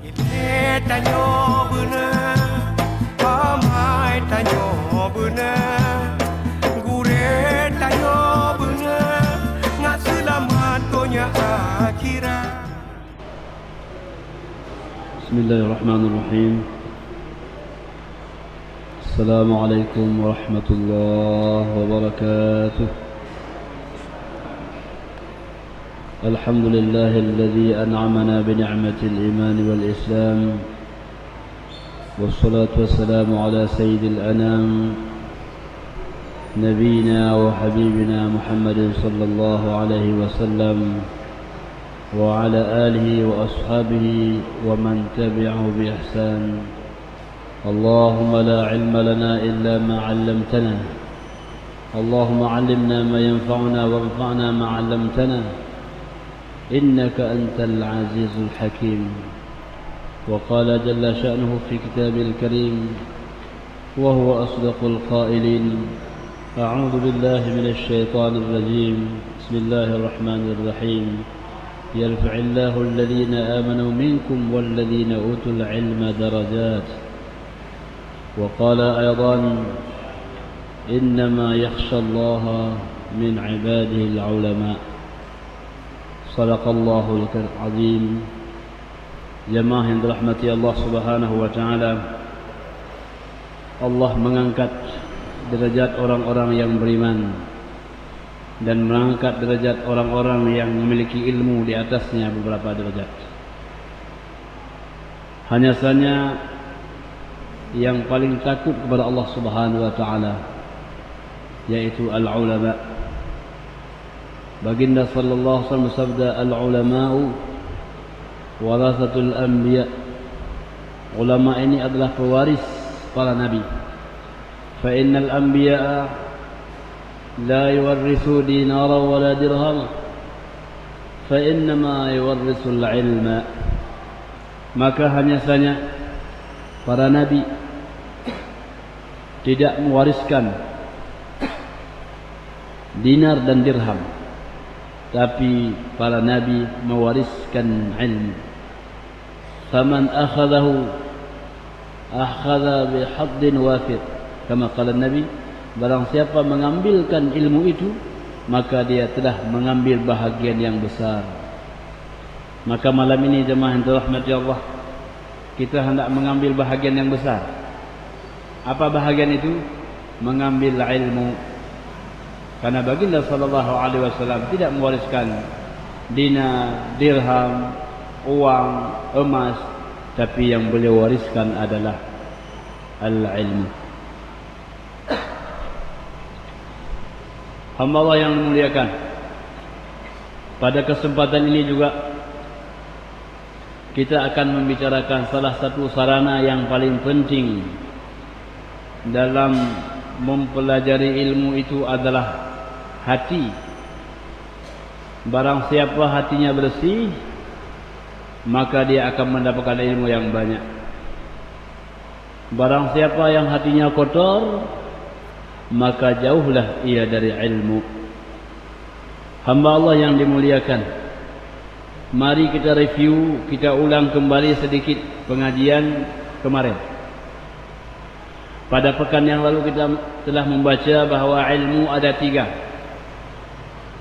Ile tanyo bener, pamai tanyo bener, gure tanyo bener, ngak selamat konya akhirat. Bismillahirrahmanirrahim. Assalamualaikum warahmatullahi wabarakatuh. الحمد لله الذي أنعمنا بنعمة الإيمان والإسلام والصلاة والسلام على سيد الأنام نبينا وحبيبنا محمد صلى الله عليه وسلم وعلى آله وأصحابه ومن تبعه بإحسان. اللهم لا علم لنا إلا ما علمتنا، اللهم علمنا ما ينفعنا وانفعنا ما علمتنا، إنك أنت العزيز الحكيم. وقال جل شأنه في كتابه الكريم وهو أصدق القائلين: أعوذ بالله من الشيطان الرجيم، بسم الله الرحمن الرحيم، يرفع الله الذين آمنوا منكم والذين أوتوا العلم درجات. وقال أيضا: إنما يخشى الله من عباده العلماء. Sadaqallahul azim. Jemaah yang dirahmati Allah Subhanahu wa taala, Allah mengangkat derajat orang-orang yang beriman dan mengangkat derajat orang-orang yang memiliki ilmu di atasnya beberapa derajat. Hanya saja yang paling takut kepada Allah Subhanahu wa taala yaitu al-ulama. Baginda sallallahu alaihi wasallam bersabda, al-ulama'u warasatul anbiya. Ulama ini adalah pewaris para nabi. Fa innal anbiya'a la yuwarrisu dinara wala dirham, fa innama yuwarrisul ilma. Maka hanya saja para nabi tidak mewariskan dinar dan dirham, tapi para nabi mewariskan ilmu. Faman akhadahu akhadha bihaddin wafir, kama qala Nabi, barang siapa mengambilkan ilmu itu maka dia telah mengambil bahagian yang besar. Maka malam ini jemaah yang dirahmati Allah, kita hendak mengambil bahagian yang besar. Apa bahagian itu? Mengambil ilmu. Karena baginda sallallahu alaihi wasallam tidak mewariskan dinar, dirham, uang, emas, tapi yang beliau wariskan adalah al-ilmu. Hamba Allah yang dimuliakan, pada kesempatan ini juga kita akan membicarakan salah satu sarana yang paling penting dalam mempelajari ilmu itu adalah hati. Barang siapa hatinya bersih, maka dia akan mendapatkan ilmu yang banyak. Barang siapa yang hatinya kotor, maka jauhlah ia dari ilmu. Hamba Allah yang dimuliakan, mari kita review, kita ulang kembali sedikit pengajian kemarin. Pada pekan yang lalu kita telah membaca bahawa ilmu ada tiga.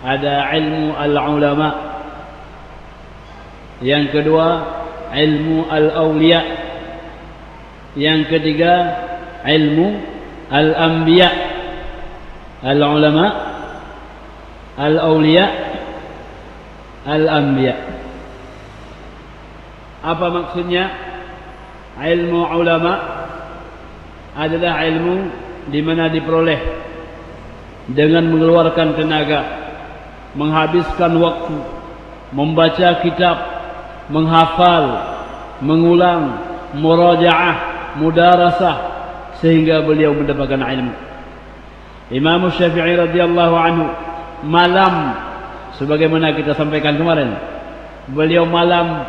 Ada ilmu al-ulama, yang kedua ilmu al-awliya, yang ketiga ilmu al-anbiya. Al-ulama, al-awliya, al-anbiya. Apa maksudnya? Ilmu ulama adalah ilmu di mana diperoleh dengan mengeluarkan tenaga, menghabiskan waktu, membaca kitab, menghafal, mengulang, murajaah, mudarasah, sehingga beliau mendapatkan ilmu. Imam Syafi'i radhiyallahu anhu malam, sebagaimana kita sampaikan kemarin, beliau malam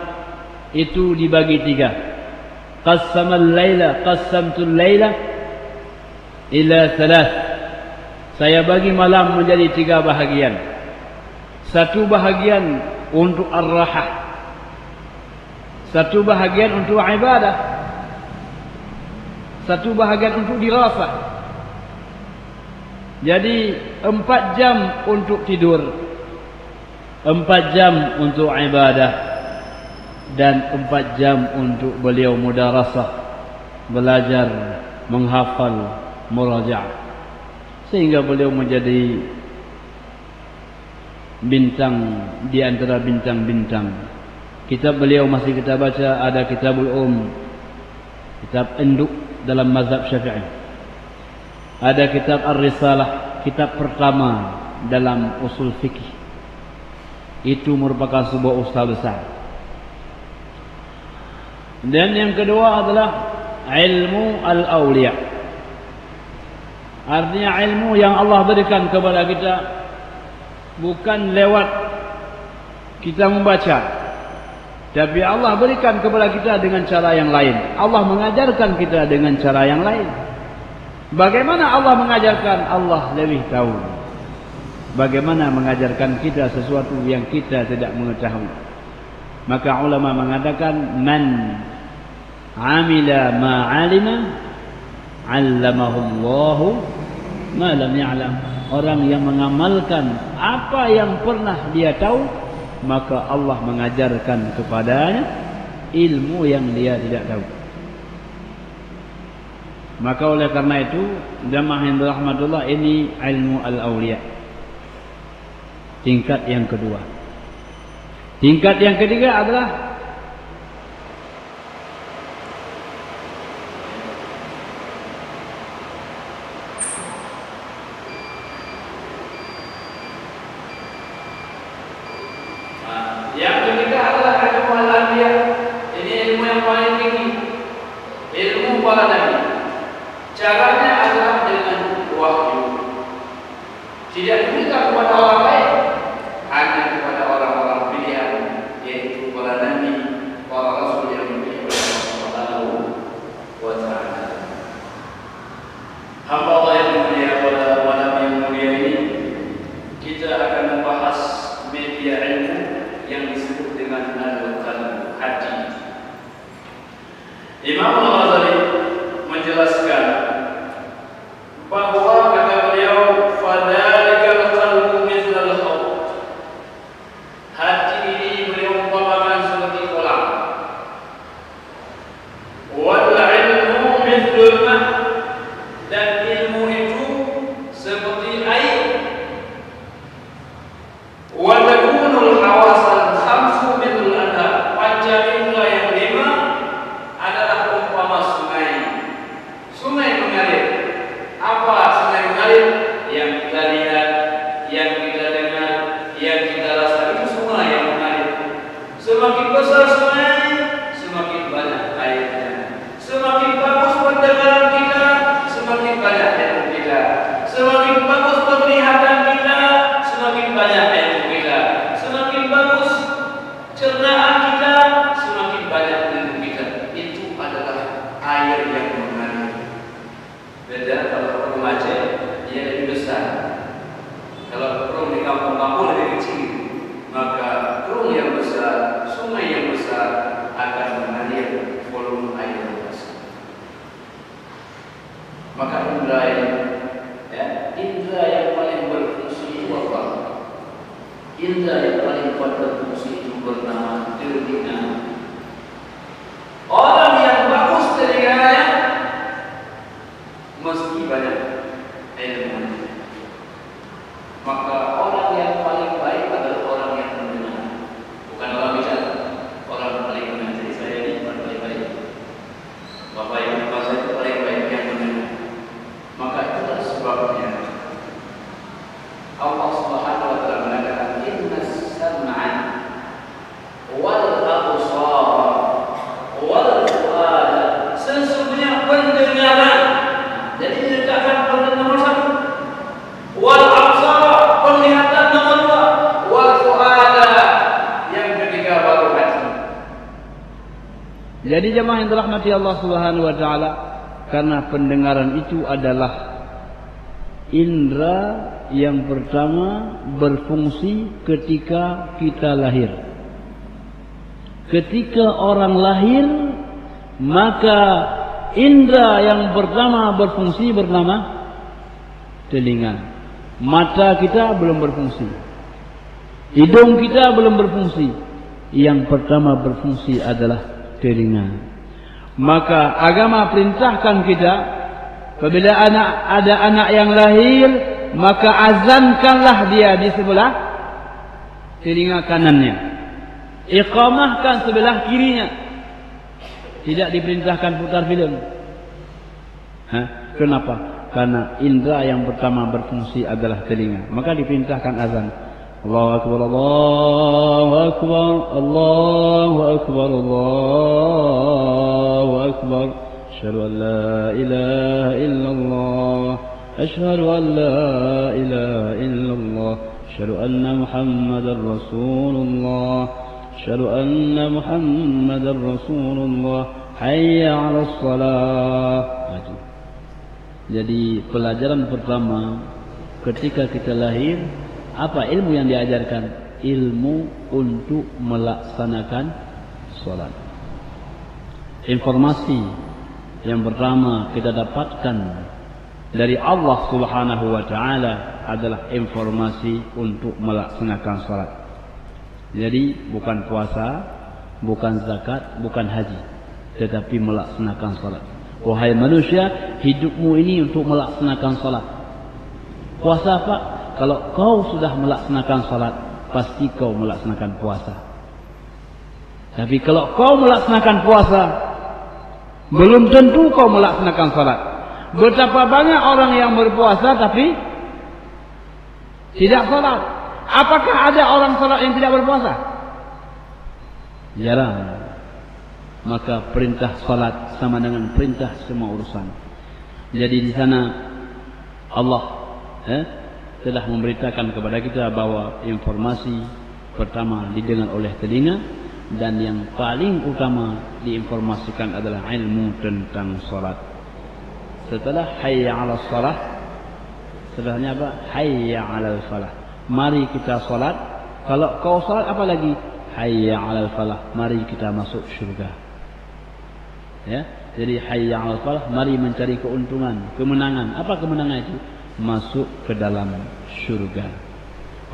itu dibagi tiga. Qassamal laila, qassamtul laila ila thalath. Saya bagi malam menjadi tiga bahagian. Satu bahagian untuk ar-rahah, Satu bahagian untuk ibadah, satu bahagian untuk dirasah. Jadi 4 jam untuk tidur, 4 jam untuk ibadah, dan 4 jam untuk beliau mudarasah, belajar, menghafal, murajaah, sehingga beliau menjadi bintang di antara bintang-bintang. Kitab beliau masih kita baca, ada Kitabul kitab induk dalam mazhab Syafi'i. Ada kitab Ar-Risalah, kitab pertama dalam usul fikih. Itu merupakan sebuah usaha besar. Dan yang kedua adalah ilmu al-awliya. Artinya ilmu yang Allah berikan kepada kita bukan lewat kita membaca, tapi Allah berikan kepada kita dengan cara yang lain. Allah mengajarkan kita dengan cara yang lain. Bagaimana Allah mengajarkan? Allah lebih tahu. Bagaimana mengajarkan kita sesuatu yang kita tidak mengetahui. Maka ulama mengatakan, man amila ma'alima 'allamahu Allahu ma lam ya'lam. Orang yang mengamalkan apa yang pernah dia tahu, maka Allah mengajarkan kepadanya ilmu yang dia tidak tahu. Maka oleh karena itu, jamaah yang dirahmatullah, ini ilmu al-awliya, tingkat yang kedua. Tingkat yang ketiga adalah ilmu al-anbiya. Ini ilmu yang paling tinggi, ilmu para nabi. Caranya adalah dengan wahyu. Tidak diberikan kepada orang lain, hanya kepada orang-orang pilihan, yaitu para nabi, para rasul yang dipilih oleh Allah Subhanahu wa taala. Hamba Allah yang mulia, para nabi yang mulia ini, kita akan membahas media ilmu yang disebut dengan al-qalb, hati. Imam Al-Ghazali menjelaskan bahwa, kata beliau, fadzalikal qalbu mithlal khawt. Hati ini beliau umpamakan seperti kolam. Wal ilmu mithlul ma', dan ilmu itu seperti air. Wa takunul hawasal khamsu mithlul anhar. Panca indera yang 5 adalah umpama sungai. Sungai mengalir. Apa sungai mengalir? Yang kita lihat, yang kita dengar, yang kita rasa, itu semua yang mengalir. Semakin besar sungai, semakin banyak airnya. Semakin bagus pendengaran kita, semakin banyak ilmu kita. Semakin bagus penglihatan kita, semakin banyak ilmu kita. Semakin bagus cernaan kita, semakin banyak ilmu kita. Itu adalah air yang mengalir. Beda kalau Perung Aceh, dia lebih besar. Kalau Perung di kampung-kampung lebih kecil, maka Perung yang besar, sungai yang besar akan mengalir volume air yang besar. Maka indra yang paling berfungsi itu apa? Indra yang paling kuat berfungsi itu bernama telinga. Orang yang bagus telinganya mesti banyak ilmu. Maka orang yang paling baik adalah orang yang mendengar, bukan orang bicara. Orang paling mendengar. Jadi saya ini paling baik. Bapak Ibu saya itu paling baik yang mendengar. Maka itulah sebabnya Allah Subhanahu wa taala mengatakan, innas sam'a wal absara wal fuada. Sesungguhnya pendengaran. Jadi diletakkan pada nomor 1. Wal absara, penglihatan nomor 2. Wal fuada, yang ketiga baru hati. Jadi jemaah yang dirahmati Allah Subhanahu wa taala, karena pendengaran itu adalah indera yang pertama berfungsi ketika kita lahir. ketika orang lahir, maka indera yang pertama berfungsi bernama telinga. Mata kita belum berfungsi, hidung kita belum berfungsi. Yang pertama berfungsi adalah telinga. Maka agama perintahkan kita, apabila ada anak yang lahir, maka azankanlah dia di sebelah telinga kanannya, iqamahkan sebelah kirinya. Tidak diperintahkan putar film. Kenapa? Karena indera yang pertama berfungsi adalah telinga. Maka diperintahkan azan. Allahu Akbar, Allahu Akbar, Allahu Akbar, Allahu Akbar. Asyhadu an la ilaha illallah, asyhadu an la ilaha illallah, asyhadu anna Muhammadar Rasulullah, asyhadu anna Muhammadar Rasulullah, hayya 'alas shalah. Jadi pelajaran pertama ketika kita lahir, apa ilmu yang diajarkan? Ilmu untuk melaksanakan solat. Informasi yang pertama kita dapatkan dari Allah Subhanahu wa taala adalah informasi untuk melaksanakan solat. Jadi bukan puasa, bukan zakat, bukan haji, tetapi melaksanakan solat. Wahai manusia, hidupmu ini untuk melaksanakan salat. Puasa apa? Kalau kau sudah melaksanakan salat, pasti kau melaksanakan puasa. Tapi kalau kau melaksanakan puasa, belum tentu kau melaksanakan salat. Betapa banyak orang yang berpuasa tapi tidak salat. Apakah ada orang salat yang tidak berpuasa? Jarang. Maka perintah salat sama dengan perintah semua urusan. Jadi di sana Allah telah memberitakan kepada kita bahwa informasi pertama didengar oleh telinga, dan yang paling utama diinformasikan adalah ilmu tentang salat. Setelah hayya 'alas salah, setelahnya apa? Hayya 'alal falah. Mari kita salat. Kalau kau salat apa lagi? Hayya 'alal falah. Mari kita masuk syurga. Ya, jadi hayya 'alal falah, mari mencari keuntungan, kemenangan. Apa kemenangan itu? Masuk ke dalam syurga.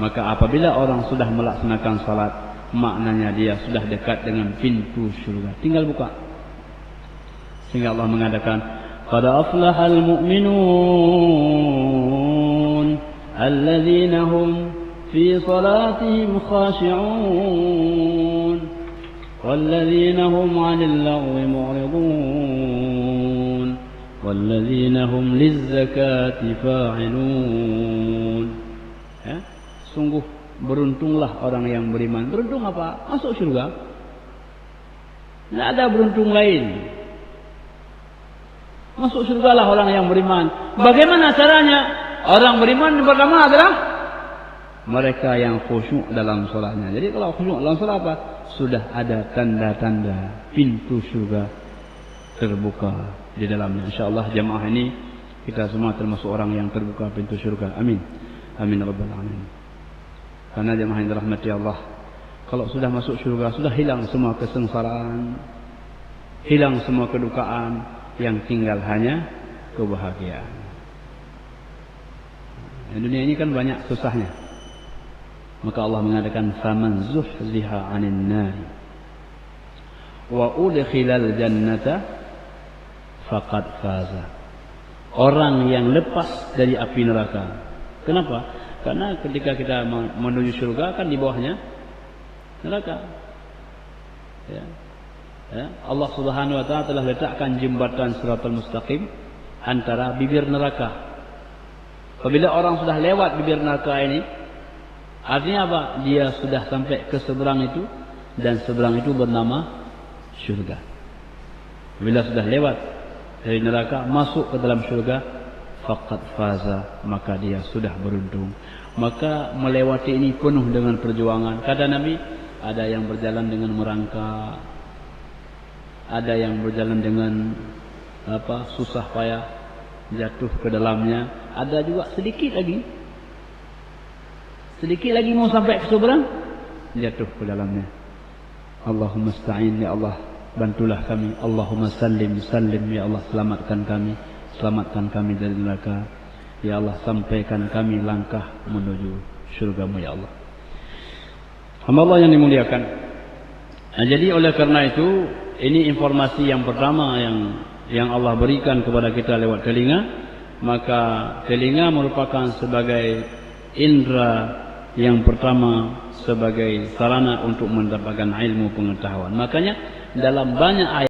Maka apabila orang sudah melaksanakan salat, maknanya dia sudah dekat dengan pintu syurga. Tinggal buka. Sehingga Allah mengatakan, qad aflahal mu'minun alladzina hum fi salatihim khashi'un والذين هم عن اللغو معرضون والذين هم للزكاة فاعلون. Sungguh beruntunglah orang yang beriman. Beruntung apa? Masuk surga. Tidak ada beruntung lain. Masuk surgalah orang yang beriman. Bagaimana caranya? Orang beriman pertama adalah mereka yang khusyuk dalam solatnya. Jadi kalau khusyuk dalam solat apa? Sudah ada tanda-tanda pintu surga terbuka di dalamnya. InsyaAllah jamaah ini kita semua termasuk orang yang terbuka pintu surga. Amin. Amin rabbal alamin. Karena jamaah yang dirahmati Allah, kalau sudah masuk surga, sudah hilang semua kesengsaraan, hilang semua kedukaan, yang tinggal hanya kebahagiaan. Di dunia ini kan banyak susahnya. Maka Allah mengatakan faman zuhziha 'anil nar wa udkhilal jannata faqad faza. Orang yang lepas dari api neraka. Kenapa? Karena ketika kita menuju surga kan di bawahnya neraka. Ya. Allah Subhanahu wa taala telah letakkan jembatan Shiratal Mustaqim antara bibir neraka. Apabila orang sudah lewat bibir neraka ini, artinya apa? Dia sudah sampai ke seberang itu, dan seberang itu bernama syurga. Bila sudah lewat dari neraka masuk ke dalam syurga, faqad faza, maka dia sudah beruntung. Maka melewati ini penuh dengan perjuangan. Kata Nabi, ada yang berjalan dengan merangkak, ada yang berjalan dengan susah payah jatuh ke dalamnya, ada juga sedikit lagi mau sampai ke seberang, jatuh ke dalamnya. Allahumma sta'in, ya Allah bantulah kami. Allahumma sallim, sallim, ya Allah selamatkan kami dari neraka. Ya Allah sampaikan kami langkah menuju syurga-Mu, ya Allah. Hamba Allah yang dimuliakan. Nah, jadi oleh karena itu, ini informasi yang pertama yang Allah berikan kepada kita lewat telinga. Maka telinga merupakan sebagai indera yang pertama, sebagai sarana untuk mendapatkan ilmu pengetahuan. Makanya dalam banyak ayat